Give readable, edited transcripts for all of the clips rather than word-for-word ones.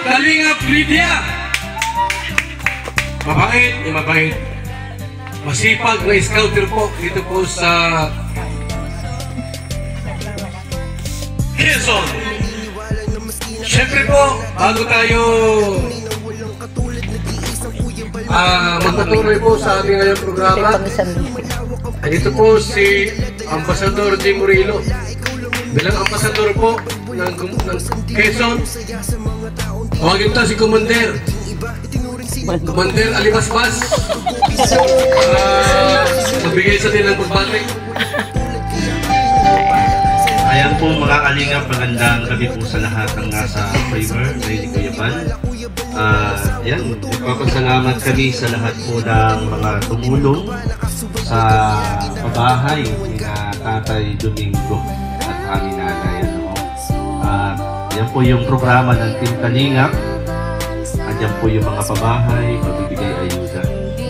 Kalingap Lydia. Mabait, mabait. Masipag na scouter po dito po sa Quezon. Siyempre po, bago tayo magpatuloy po sa ating ngayong programa, dito po si Ambassador J. Murillo. Bilang Ambassador po ng Quezon, tawagin ito si Commander Alibasbas magbigay sa din ng pagbati. Ayan po mga kalingap, magandang gabi po sa lahat ng nasa favor, Lady Kuya Pan. Ayan, nagpapasalamat kami sa lahat po ng mga tumulong sa pabahay ni Tatay Domingo at aming nanay. Yan po yung programa ng Team Kalingap. Andiyan po yung mga pabahay, pagbibigay ayuda.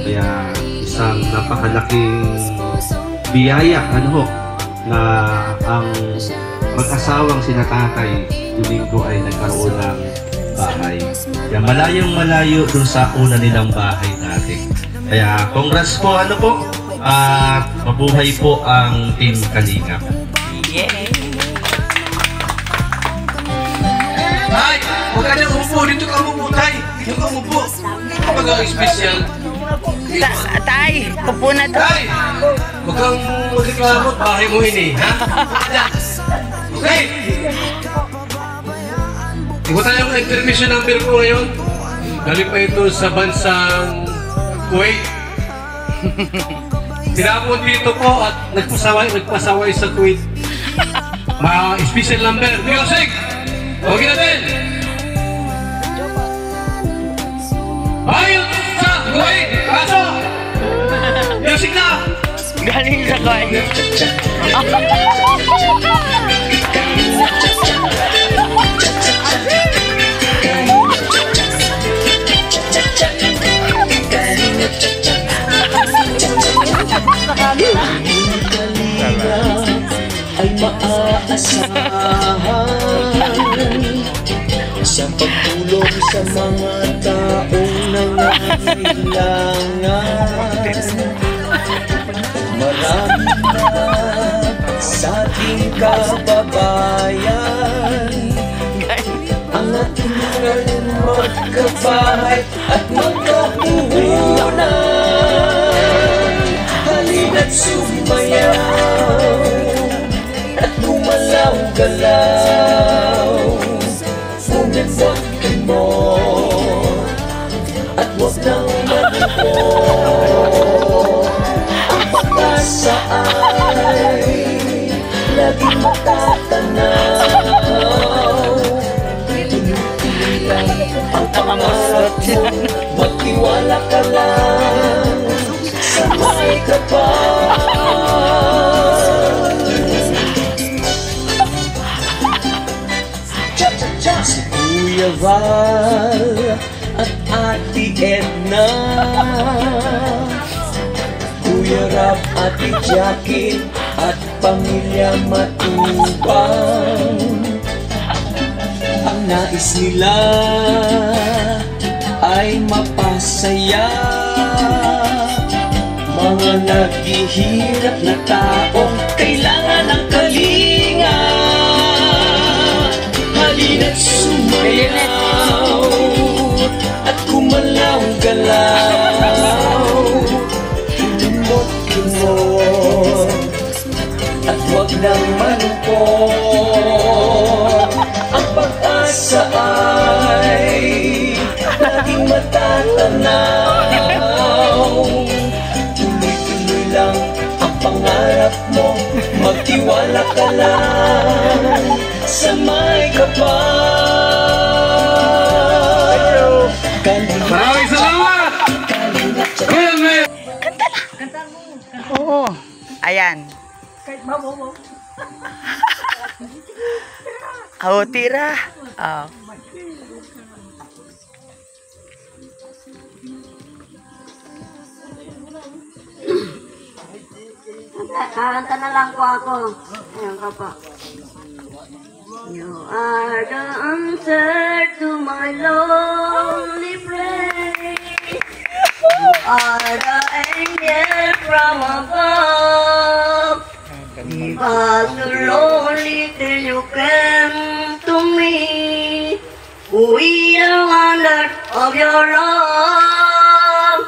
Kaya isang napakalaking biyaya, na ang mag-asawang sina Tatay Domingo ay nagkaroon ng bahay. Kaya malayong malayo dun sa una nilang bahay natin. Kaya congrats po, at mabuhay po ang Team Kalingap. Yeah. Tay, huwag ka nang umupo. Dito ka umupo, Tay. Dito ka umupo. Dito ka mag-special. Tay, upo na to. Tay, huwag kang magreklamo. Bahay mo ini, ha? Okay. Ikaw tayo ang intermission number ko ngayon. Galing pa ito sa bansang Kuwait. Tinapon dito po at nagpasaway sa Kuwait. Special number. Music! Huwagin natin! Ayun sa Kuwait! Kaso! Music na! Galing sa Kuwait. Ay maaasahan sa pagtulong sa mga taong nangangailangan. Marami na sa ating kababayan ang ating magkabahay at magkapuhunan. Halina't sumayaw at gumalaw-galaw. Ngunit wag mo at wag nang maliko. Ang pag-asa ay laging matatanaw. Tuloy-tuloy lang ang pangarap mo. Magtiwala ka lang sa may kapal. Si Kuya Val at Ate Edna, Kuya Rap, Ate Jackie at Pamilya Matubang. Ang nais nila ay mapasaya mga naghihirap na taong kailangan ng kalinga. Halina't sumayaw at gumalaw-galaw. Lumot-lumot at wag nang malungkot. Ang pag-asa ay laging matatanaw. Tuloy-tuloy lang ang pangarap mo. Magtiwala ka lang sa may kapal. Maraming salamat! Kanta mo. Oo. Ayan. Oh, tira. Oh. Kakanta na lang po ako. Ayan ka pa. You are the answer to my lonely place. You are the angel from above. We was so lonely till you came to me. We are wonder of your love.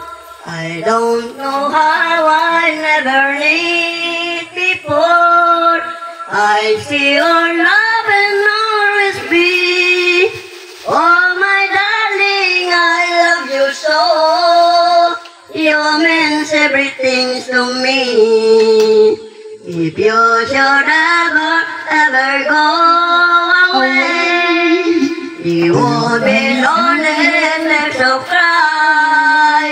I don't know how I never need before. I see your love and always be. Oh my darling, I love you so. You means everything to me. If you should ever go away, you won't be lonely, never so cry.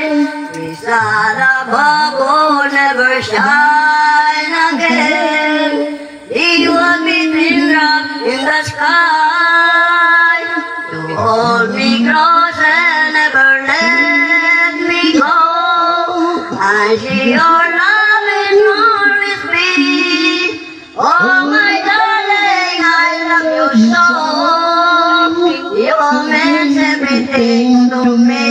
We saw the bubble never shine again. You will be raindrop in the sky. You hold me close and never let me go. I see your love and always be. Oh my darling, I love you so. You meant everything to me.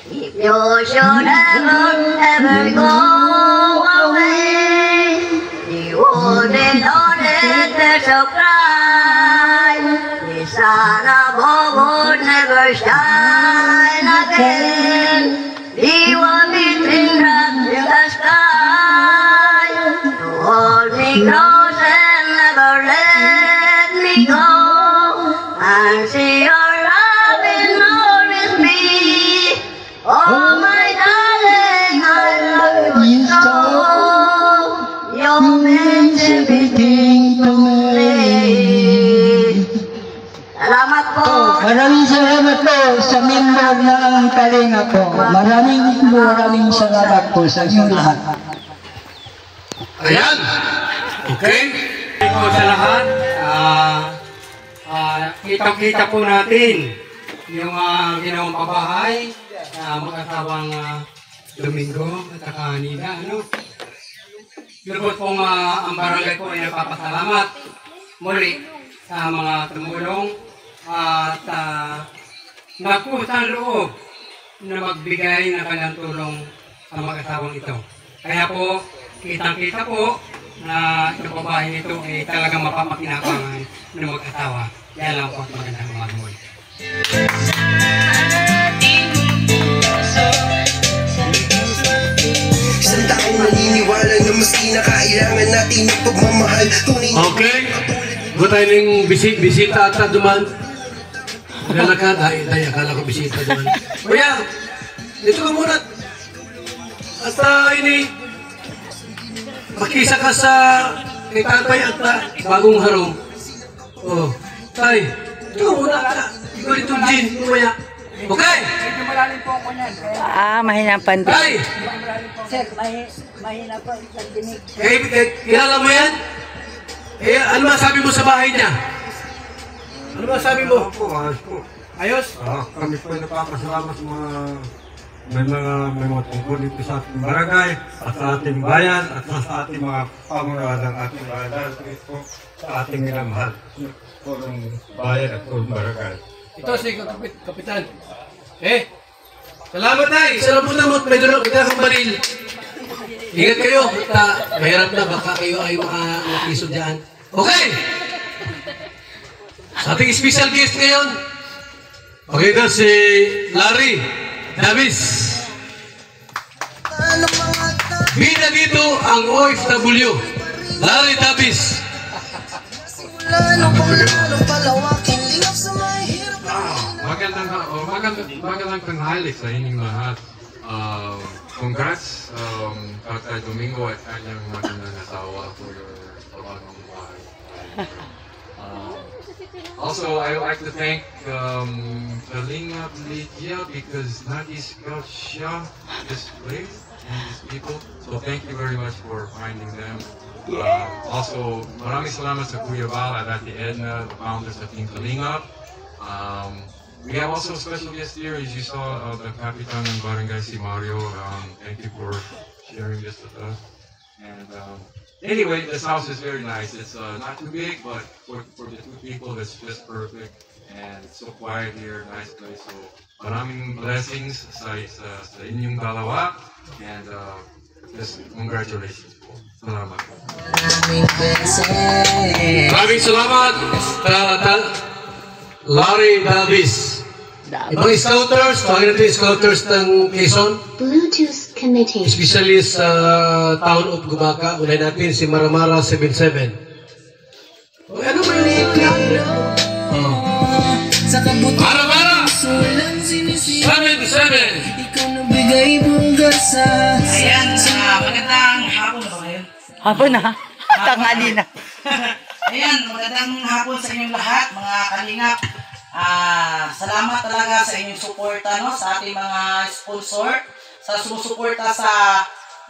If you should ever go away, you wouldn't let so cry. The sun above would never shine again. He will be raindrops in the sky. You hold me close and never let me go. And see your love will always be. Oh my darling, I love you so. You meant everything to me. Salamat po. Maraming salamat po sa member ng Kalinga po. Maraming salamat po sa inyo lahat. Ayan. Okay. Po sa lahat, kitang-kita po natin yung ginawang pabahay mag-asawang Domingo at saka Nida. Lubos pong ang barangay po ay nagpapasalamat muli sa mga tumulong at nagkusang loob na magbigay ng kanilang tulong sa mag-asawang ito. Kaya po, kitang-kita po na itong babae nito ay talagang mapapakinabangan ng mag-asawa. Kaya lang po magandang mga muli. Isang taong naniniwala na maski na kailangan natin ng pagmamahal. Tunay na Okay. Good tayo ng bisita at duman. Lalakad. Ay, akala ko bisita duman. Kuya, dito ka muna. Hasta ini, makisa ka sa kay tatay at bagong harong. Oh, tay, dito ka muna ka. Ikaw dito, Jin, kumaya. Okay? Mahina pa. Tay! Mahina po isang dinig. Kilala mo yan? Ano masabi mo sa bahay niya? Ano masabi mo? Ayos po. Ayos? Kami po ay napapasalamat sa may mga tungkol dito sa ating barangay at sa ating bayan at sa ating mga pamunuan ng ating bayan dahil po sa ating minamahal po ng bayan at po ng barangay. Ito si Kapitan. Salamat tayo. Salamat po naman. May dala kang baril. Ingat kayo. Mahirap na. Baka kayo ay makakiso dyan. Okay! Sa ating special guest ngayon, pakita si Larry Davis. Bida dito ang OFW. Larry Davis. Magandang tanghali sa inyong lahat. Congrats Tatay Domingo at kanyang magandang asawa for your bagong buhay. Also, I would like to thank Kalinga Lydia because Nagisca siya this place and these people. So thank you very much for finding them. Also, maraming salamat sa Kuya Val at Ate Edna, the founders of Team Kalinga. We have also a special guest here, as you saw, the Kapitan ng Barangay si Mario. Thank you for sharing this with us. And anyway, this house is very nice. It's not too big, but for the two people, it's just perfect. And it's so quiet here, nice place. So maraming blessings sa inyong dalawa. And just congratulations po. Salamat. Maraming salamat, Larry Davis. Ibang scouters, tawagin natin scouters ng Quezon. Bluetooth connecting. Especially sa town of Gumaka, unay natin si Maramara 77. O, ano ba yun? Maramara 77! Ayan, magandang hapon na ba ngayon? Hapon na. Tanghali na. Ayan, magandang hapon sa inyong lahat, mga kalingap. Salamat talaga sa inyong suporta, no, sa ating mga sponsor, sa sumusuporta sa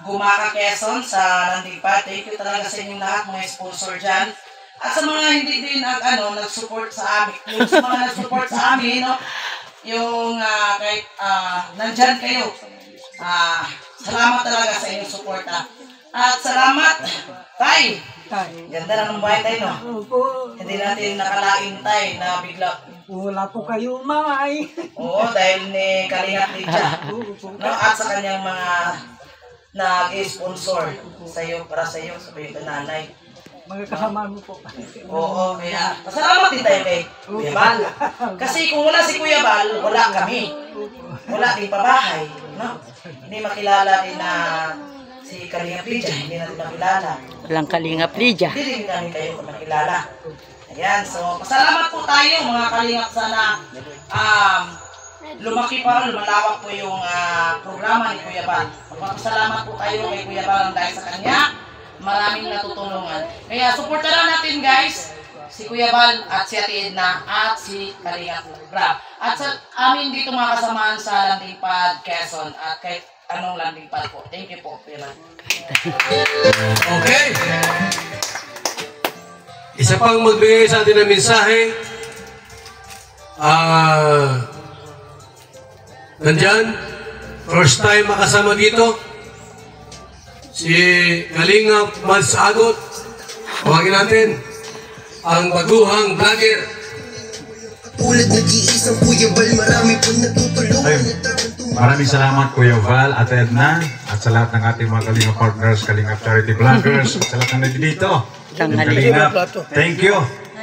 Gumaka Quezon, sa Landingpad. Thank you talaga sa inyong lahat, mga sponsor dyan. At sa mga hindi din nag-support sa amin, yung sa mga nag-support sa amin, no, yung kahit nandyan kayo, salamat talaga sa inyong suporta. At salamat, Tay. Ganda lang ng bahay tayo, no? Hindi natin nakalain, Tay, na bigla. Wala po kayo, May. Oo, dahil ni Kalingap Lydia. No? At sa kanyang mga nag-sponsor sa iyo, para sa iyo, sa iyo nanay. Mga kasama mo po. Oo, kaya pasalamat din tayo kay Kuya Bal. Kasi kung wala si Kuya Bal, wala kami. Wala din pabahay. No? Hindi makilala din na si Kalingap Lydia, hindi natin makilala. Walang Kalingap Lydia. Hindi rin kami kayo makilala. Ayan, so pasalamat po tayo mga Kalingap, sana lumaki pa, lumalawak po yung programa ni Kuya Bal. Magpapasalamat po tayo kay Kuya Bal dahil sa kanya. Maraming natutulungan. Kaya supportahan natin guys, si Kuya Bal at si Ate Edna at si Kalingap Rab. At sa amin dito mga kasamaan sa Landingpad, Quezon at kahit anong Landingpad po. Thank you po, Kuya Bal. Okay. Isa pang magbigay sa atin ng mensahe. Nandyan, first time makasama dito, si Kalingap Mansagot. Tawagin natin ang baguhang vlogger. Tulad nag-iisang Kuya Bal, marami po natutulungan. Maraming salamat Kuya Val at Edna at sa lahat ng ating mga Kalingap partners, Kalingap Charity Vloggers at sa lahat ng nandito. Kalingap, thank you.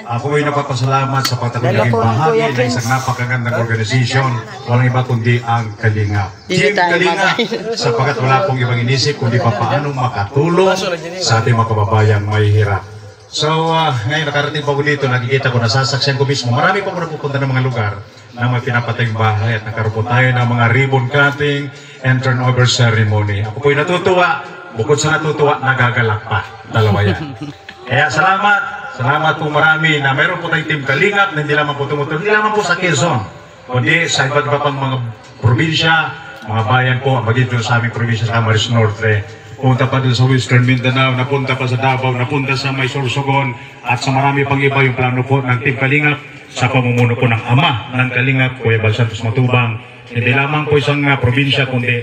Ako ay napapasalamat sa patuloy naging bahagi ng isang napakagandang organisasyon. Walang iba kundi ang Kalingap. Team Kalingap, sapagkat wala pong ibang inisip kundi pa paano makatulong sa ating mga kababayang may hirap. So, ngayon nakarating pa ko dito, nakikita ko, nasasaksiyan ko mismo. Marami pa ko napupunta ng mga lugar na may pinapatayong bahay at nakaroon tayo ng mga ribbon cutting and turnover ceremony. Ako po'y natutuwa, bukod sa natutuwa, nagagalak pa. Dalawa yan. Kaya salamat po marami na mayroon po tayong Team Kalingap na hindi lamang po tumutulong, hindi lamang po sa Quezon, kundi sa iba't iba pang mga probinsya, mga bayan po, magiging sa aming probinsya sa Camarines Norte. Punta pa doon sa Western Mindanao, napunta pa sa Davao, napunta sa May Sorsogon, at sa marami pang iba yung plano po ng Team Kalingap sa pamumuno po ng ama ng Kalingap, Kuya Bal Santos Matubang. Hindi lamang po isang probinsya, kundi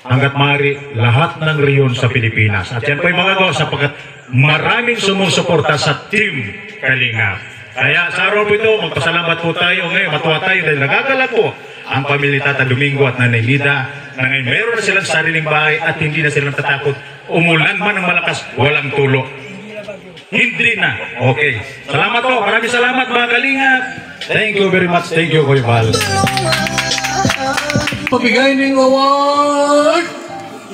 hanggat maaari lahat ng rehiyon sa Pilipinas. At yan po yung mga gawa sapagkat maraming sumusuporta sa Team Kalingap. Kaya sa araw po ito, magpasalamat po tayo ngayon, matuwa tayo dahil nagagalak po ang pamilya Tata Domingo at Nanay Lida na ngayon meron na silang sariling bahay at hindi na silang tatakot. Umulan man ng malakas, walang tulo. Hindi na. Okay. Salamat po. Maraming salamat mga Kalingap. Thank you very much. Thank you, Kuya Bal. Pabigay ng award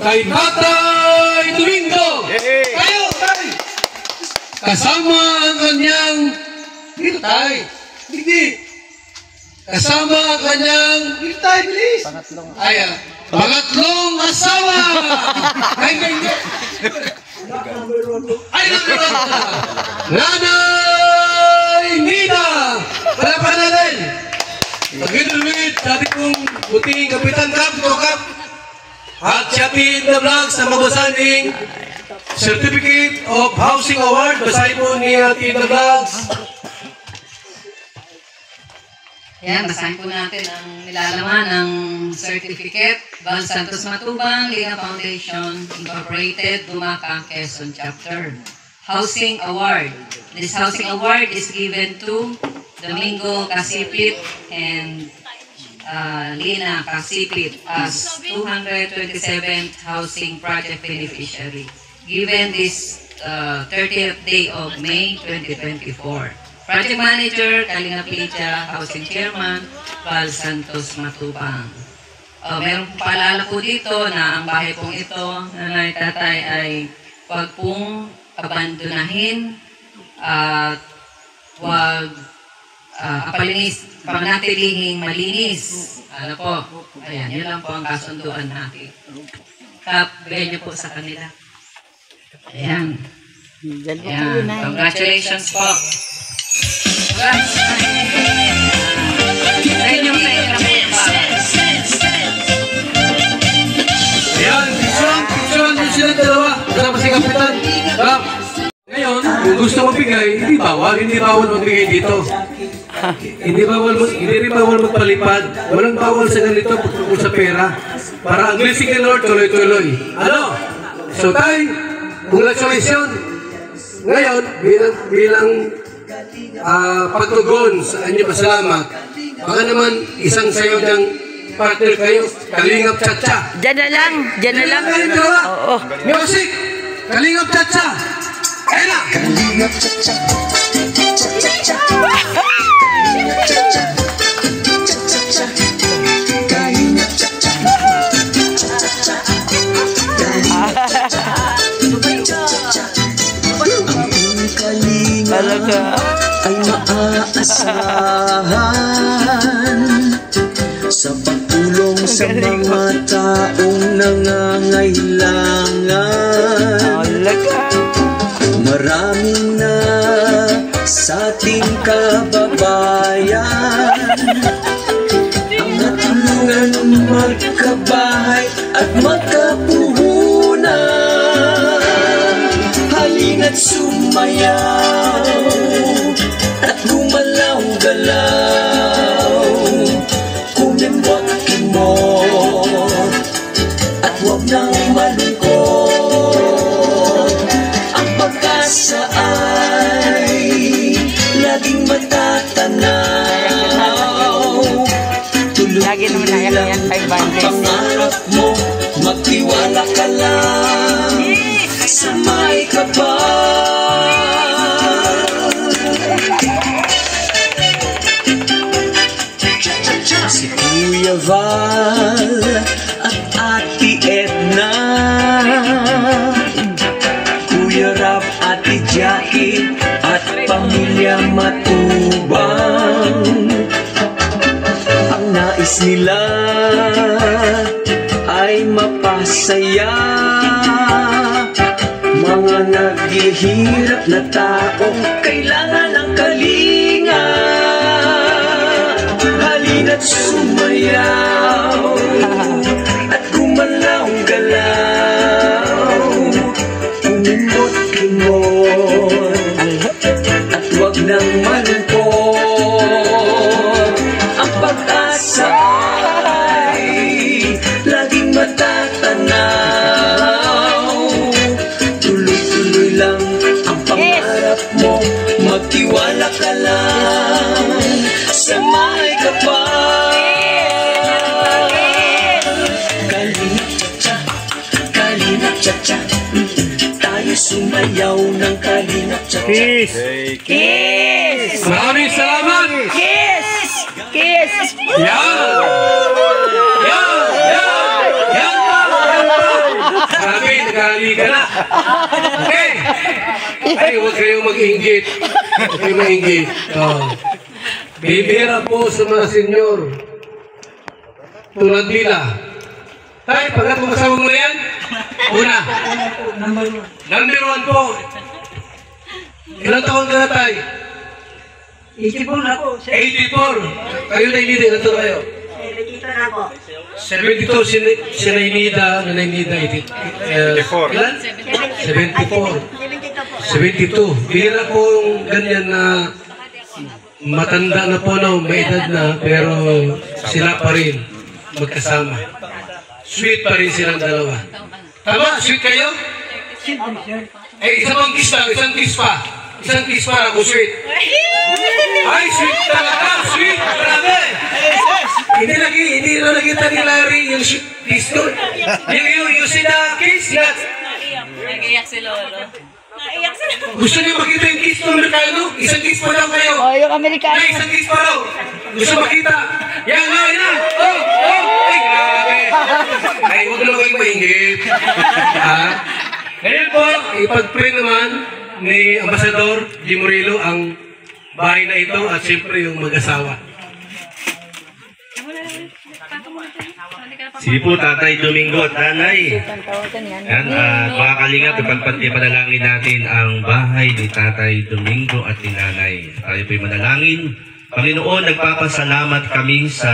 kay Tatay Domingo. Kayo, Tay! Kasama ang kanyang... Dito, Tay. Hindi. Kasama ang kanyang... Dito, Tay, bilis. Pangatlong asawa. Ay, hindi. Ay, Nanay Nida. Palapan natin. Pag-inulit sa ating pong buting Kapitan Kap, Kap, at si Ate Edna Vlogs na mabasaning Certificate of Housing Award. Basahin po ni Ate Edna Vlogs. Ayan, basahin po natin ang nilalaman ng certificate. Val Santos Matubang, Liga Foundation, Incorporated, Dumaca, Quezon Chapter. Housing Award. This housing award is given to Domingo Casipit and Lina Casipit as 227th Housing Project Beneficiary. Given this 30th day of May 2024. Project Manager, Kalinga Pilicha, Housing Chairman, Val Santos Matubang. Meron pong paalala po dito na ang bahay pong ito, nanay tatay, ay huwag pong abandonahin at huwag panatilihing malinis. Ano po? Ayan, yun lang po ang kasunduan natin. Bigyan niyo po sa kanila. Ayan. Ayan. Congratulations po. Ayan, picturean mo sila dalawa. Kasama si Kapitan. Ngayon, kung gusto magbigay, hindi bawal magbigay dito. Hindi rin bawal magpalipad. Walang bawal sa ganito pagkukul sa pera. Para ang blessing ng Lord tuloy-tuloy. Ano? So tayo, congratulations. Ngayon, bilang pagtugon sa inyo pasalamat, baka naman isang sayo ng partner kayo, Kalingap Chacha. Diyan na lang. Oo. Music! Kalingap Chacha! Ayan na! Kalingap Chacha! Talaga ay maaasahan sa pagtulong sa mga taong nangangailangan. Maraming na sa ating kababayan ang natulungan magkabahay at magkapuhunan. Halina't sumayaw at gumalaw-galaw, kumembot kimot at huwag nang malungkot. Ang pag-asa ay laging matatanaw. Tuloy-tuloy lang ang pangarap mo, magtiwala ka lang sa may kapal. Si Kuya Val at Ate Edna, Kuya Rab, Ate Jackie at Pamilya Matubang, ang nais nila ay mapasaya mga naghihirap na taong kailangan ng kalinga. Halina't sumayaw at gumalaw-galaw, umimot-imot at huwag nang malungkot. Ang pag-asa ay laging matatanaw. Tuloy-tuloy lang ang pangarap mo, magtiwala ka lang sa may kapal. Kalingap Chacha, tayo sumayaw ng Kalingap Chacha. Kiss! Maraming salamat! Kiss! Kiss! Yan! Sabi, nag-aali ka na. Okay. Ay, huwag kayong mag-inggit. Huwag kayong mag-inggit. Bibira po sa mga senyor. Tulad nila. Tay, pagkat masawa mo na yan. Una. Number 1 po. Ilang taon ka na, Tay? 84 na po. 84. Kayo na inida. Ilan taon kayo? 72 na po. 72 si Nainida, 84. Ilan? 74. 72. Bira po yung ganyan na matanda na po, no, may edad na, pero sila pa rin magkasama. Sweet pa rin silang dalawa. Tama? Sweet kayo? Eh, isang kiss lang, isang kiss pa. Isang kiss pa ako, sweet. Ay, sweet talaga, sweet. Grabe. Hindi na nakita ni Larry yung kiss ko. Yung sila kiss. Nag-iyak si Lolo. Gusto niyo makita yung kiss ng Amerikano? Isang kiss pa daw kayo. Oh, yung Amerikano. Ay, isang kiss pa daw. Gusto makita. Yan na, yan na. Oh. Ay, grabe. Ay, huwag na kayong maingit. Ngayon po, ipag-pray naman ni Ambassador G. Murillo ang bahay na ito at siyempre yung mag-asawa. Sige po, Tatay Domingo at Nanay. Yan, mga kalingap, ipanalangin natin ang bahay ni Tatay Domingo at ni Nanay. Tayo po'y manalangin. Panginoon, nagpapasalamat kami sa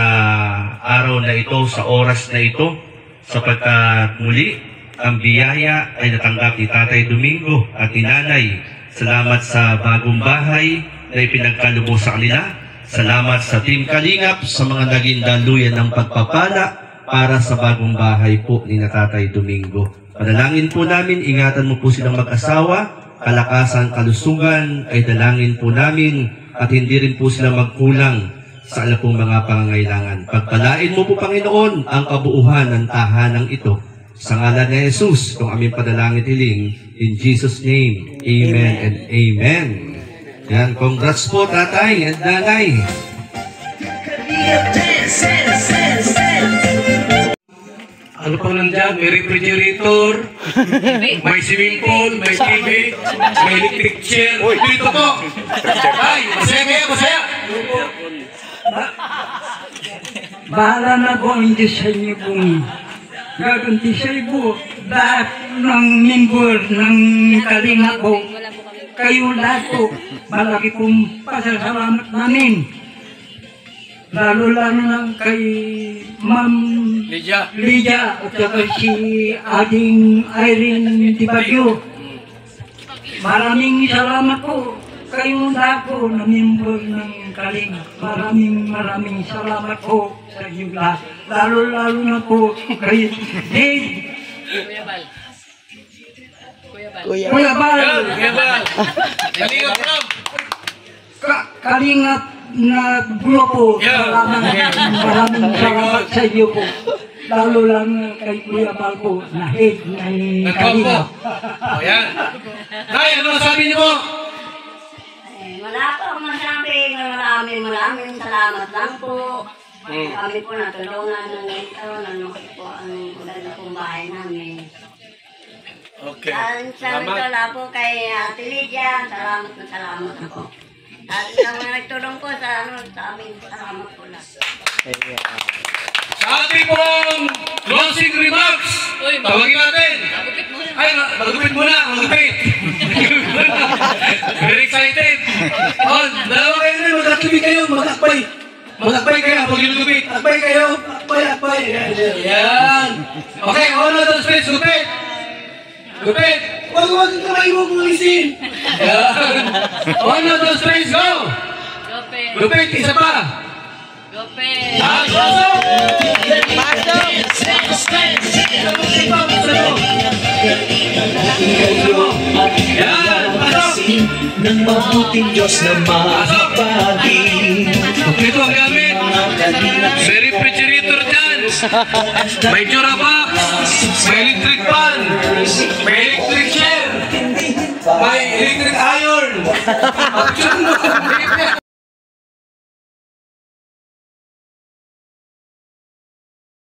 araw na ito, sa oras na ito, sapagkat muli ang biyaya ay natanggap ni Tatay Domingo at ni Nanay. Salamat sa bagong bahay na ipinagkaloob sa kanila. Salamat sa Team Kalingap sa mga naging daluyan ng pagpapala para sa bagong bahay po ni Tatay Domingo. Panalangin po namin, ingatan mo po silang mag-asawa, kalakasan, kalusugan ay dalangin po namin at hindi rin po sila magkulang sa alam pong mga pangangailangan. Pagpalain mo po, Panginoon, ang kabuuhan ng tahanang ito. Sa ngalan ni Jesus, kung aming panalangin hiling, in Jesus' name, Amen and Amen. Yan, congrats po, Tatay and Nanay. Ano pang nandyan? May refrigerator, may swimming pool, may TV, may electric chair. Dito po! Ay, masaya kayo, masaya! Bahala na po ang Diyos sa inyo pong gaganti sa ibo. Lahat ng member ng Kalinga po, kayo lahat po, malaki pong pasasalamat namin. Lalo lang kay Ma'am Lydia at saka si Ading Irene Dibagyo. Maraming salamat po kayong lahat po na member ng Kalinga. Maraming salamat po sa inyo lahat. Lalo na po kay Dave. Kuya Bal. Kalingap na grupo. Maraming salamat sa iyo po. Lalo lang kay Kuya Bal po na head ng Kalingap. O yan. Nay, ano sabi niyo po? Wala po akong masabi. Maraming salamat lang po. Kami po natulungan ng ito. Nanukit po ang maganda pong bahay namin. Okay. Sabi ko lang po kay Ate Lydia. Salamat na po. At sa mga nagtulong po sa amin, salamat po lang. Sa ating pong closing remarks, tawagin natin. Ay, magupit muna, magupit. Very excited. Dalawa kayo na, magkatuloy kayo, mag-akbay. Mag-akbay kayo, pag ginugupit. Akbay kayo, akbay. Yan. Okay, all of those friends, gupit. Gupit. Huwag kamay mo kung alisin. Yan. All of those friends, go. Gupit, isa pa. Gopet! Pasok! Yan! Pasok! Ng mabuting Diyos na mahabagin. Ito ang gamit. May refrigerator dyan. May Durabox. May electric fan. May electric chair. May electric iron. Actually,